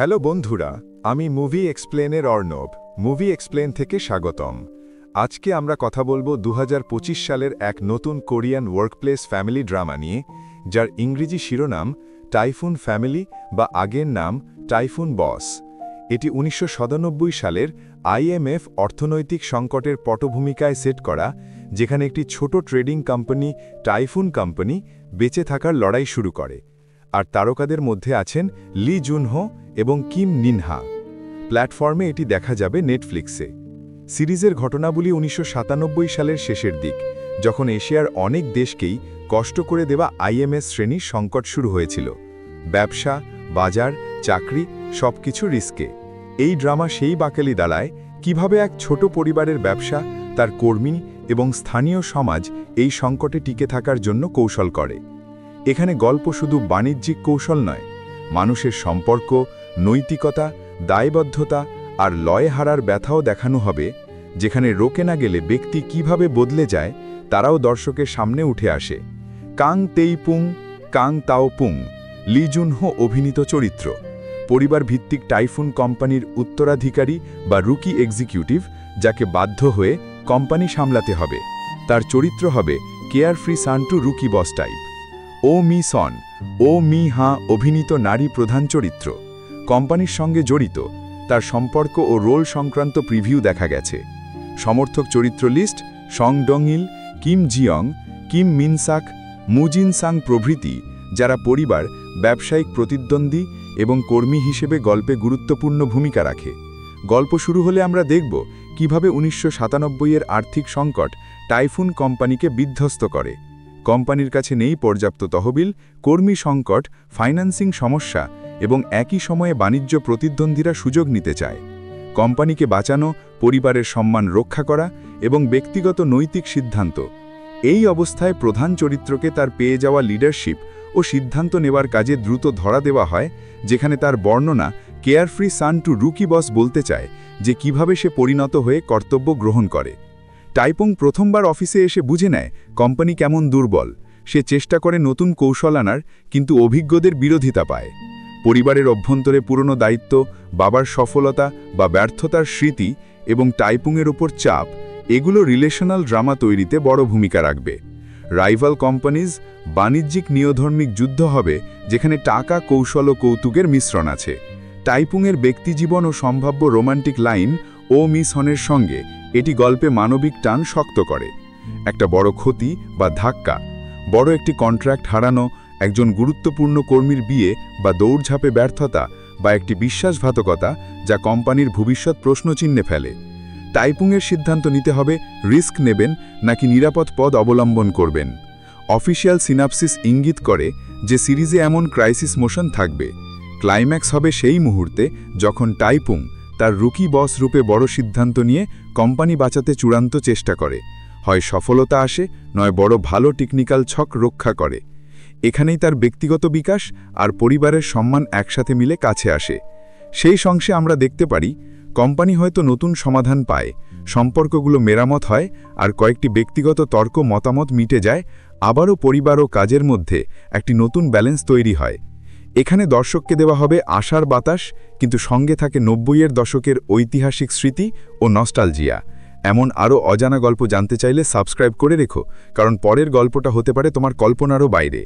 Hello বন্ধুরা, আমি movie এক্সপ্লেনের Arnab. Movie explain থেকে স্বাগতম। আজকে আমরা কথা বলবো 2025 সালের এক নতুন কোরিয়ান ওয়ার্কপ্লেস ফ্যামিলি ড্রামা নিয়ে, যার ইংরেজি শিরোনাম টাইফুন ফ্যামিলি বা আগের নাম টাইফুন বস। এটি 1997 সালের IMF অর্থনৈতিক সংকটের পটভূমিকায় সেট করা, যেখানে একটি ছোট ট্রেডিং কোম্পানি টাইফুন কোম্পানি বেঁচে থাকার লড়াই শুরু করে। আর তারকাদের মধ্যে আছেন লি জুনহো এবং কিম নিনহা। প্ল্যাটফর্মে এটি দেখা যাবে নেটফ্লিক্সে। সিরিজের ঘটনাবলী 1997 সালের শেষের দিক, যখন এশিয়ার অনেক দেশকেই কষ্ট করে দেওয়া IMF শ্রেণীর সংকট শুরু হয়েছিল। ব্যবসা, বাজার, চাকরি সবকিছু রিস্কে। এই ড্রামা সেই বাকেলি দাঁড়ায় কিভাবে এক ছোট পরিবারের ব্যবসা, তার কর্মী এবং স্থানীয় সমাজ এই সংকটে টিকে থাকার জন্য কৌশল করে। এখানে গল্প শুধু বাণিজ্যিক কৌশল নয়, মানুষের সম্পর্ক, নৈতিকতা, দায়বদ্ধতা আর লয়ে হারার ব্যথাও দেখানো হবে, যেখানে রোকে না গেলে ব্যক্তি কিভাবে বদলে যায় তারাও দর্শকের সামনে উঠে আসে। কাং তেইপুং, কাং তাওপুং, লি জুনহো অভিনীত চরিত্র। পরিবার ভিত্তিক টাইফুন কোম্পানির উত্তরাধিকারী বা রুকি এক্সিকিউটিভ, যাকে বাধ্য হয়ে কোম্পানি সামলাতে হবে। তার চরিত্র হবে কেয়ারফ্রি সান টু রুকি বস টাইপ। ও মি সন, ও মি হা অভিনীত নারী প্রধান চরিত্র। কোম্পানির সঙ্গে জড়িত, তার সম্পর্ক ও রোল সংক্রান্ত প্রিভিউ দেখা গেছে। সমর্থক চরিত্র লিস্ট সং ডং-ইল, কিম জিয়ং, কিম মিনসাক, মুজিন সাং প্রভৃতি, যারা পরিবার, ব্যবসায়িক প্রতিদ্বন্দ্বী এবং কর্মী হিসেবে গল্পে গুরুত্বপূর্ণ ভূমিকা রাখে। গল্প শুরু হলে আমরা দেখব কিভাবে 1997 আর্থিক সংকট টাইফুন কোম্পানিকে বিধ্বস্ত করে। কোম্পানির কাছে নেই পর্যাপ্ত তহবিল, কর্মী সংকট, ফাইন্যান্সিং সমস্যা এবং একই সময়ে বাণিজ্য প্রতিদ্বন্দ্বীরা সুযোগ নিতে চায়। কোম্পানিকে বাঁচানো, পরিবারের সম্মান রক্ষা করা এবং ব্যক্তিগত নৈতিক সিদ্ধান্ত। এই অবস্থায় প্রধান চরিত্রকে তার পেয়ে যাওয়া লিডারশিপ ও সিদ্ধান্ত নেওয়ার কাজে দ্রুত ধরা দেওয়া হয়, যেখানে তার বর্ণনা কেয়ারফ্রি সান টু রুকি বস বলতে চায় যে কিভাবে সে পরিণত হয়ে কর্তব্য গ্রহণ করে। টাইপুং প্রথমবার অফিসে এসে বুঝে নেয় কোম্পানি কেমন দুর্বল। সে চেষ্টা করে নতুন কৌশল আনার, কিন্তু অভিজ্ঞদের বিরোধিতা পায়। পরিবারের অভ্যন্তরে পুরনো দায়িত্ব, বাবার সফলতা বা ব্যর্থতার স্মৃতি এবং টাইপুংয়ের ওপর চাপ, এগুলো রিলেশনাল ড্রামা তৈরিতে বড় ভূমিকা রাখবে। রাইভাল কোম্পানিজ, বাণিজ্যিক নিয়ধর্মিক যুদ্ধ হবে, যেখানে টাকা, কৌশল ও কৌতুকের মিশ্রণ আছে। টাইপুংয়ের ব্যক্তিজীবন ও সম্ভাব্য রোমান্টিক লাইন ও মি সনের সঙ্গে এটি গল্পে মানবিক টান শক্ত করে। একটা বড় ক্ষতি বা ধাক্কা, বড় একটি কন্ট্রাক্ট হারানো, একজন গুরুত্বপূর্ণ কর্মীর বিয়ে বা দৌড়ঝাঁপে ব্যর্থতা, বা একটি বিশ্বাসঘাতকতা যা কোম্পানির ভবিষ্যৎ প্রশ্নচিহ্নে ফেলে। টাইপুংয়ের সিদ্ধান্ত নিতে হবে রিস্ক নেবেন নাকি নিরাপদ পথ অবলম্বন করবেন। অফিসিয়াল সিনাপসিস ইঙ্গিত করে যে সিরিজে এমন ক্রাইসিস মোশন থাকবে। ক্লাইম্যাক্স হবে সেই মুহূর্তে যখন টাইপুং তার রুকি বস রূপে বড় সিদ্ধান্ত নিয়ে কোম্পানি বাঁচাতে চূড়ান্ত চেষ্টা করে। হয় সফলতা আসে, নয় বড় ভালো টেকনিক্যাল ছক রক্ষা করে। এখানেই তার ব্যক্তিগত বিকাশ আর পরিবারের সম্মান একসাথে মিলে কাছে আসে। সেই অংশে আমরা দেখতে পারি কোম্পানি হয়তো নতুন সমাধান পায়, সম্পর্কগুলো মেরামত হয়, আর কয়েকটি ব্যক্তিগত তর্ক মতামত মিটে যায়, আবারও পরিবার ও কাজের মধ্যে একটি নতুন ব্যালেন্স তৈরি হয়। এখানে দর্শককে দেওয়া হবে আশার বাতাস, কিন্তু সঙ্গে থাকে 90-এর দশকের ঐতিহাসিক স্মৃতি ও নস্টালজিয়া। এমন আরও অজানা গল্প জানতে চাইলে সাবস্ক্রাইব করে রেখো, কারণ পরের গল্পটা হতে পারে তোমার কল্পনারও বাইরে।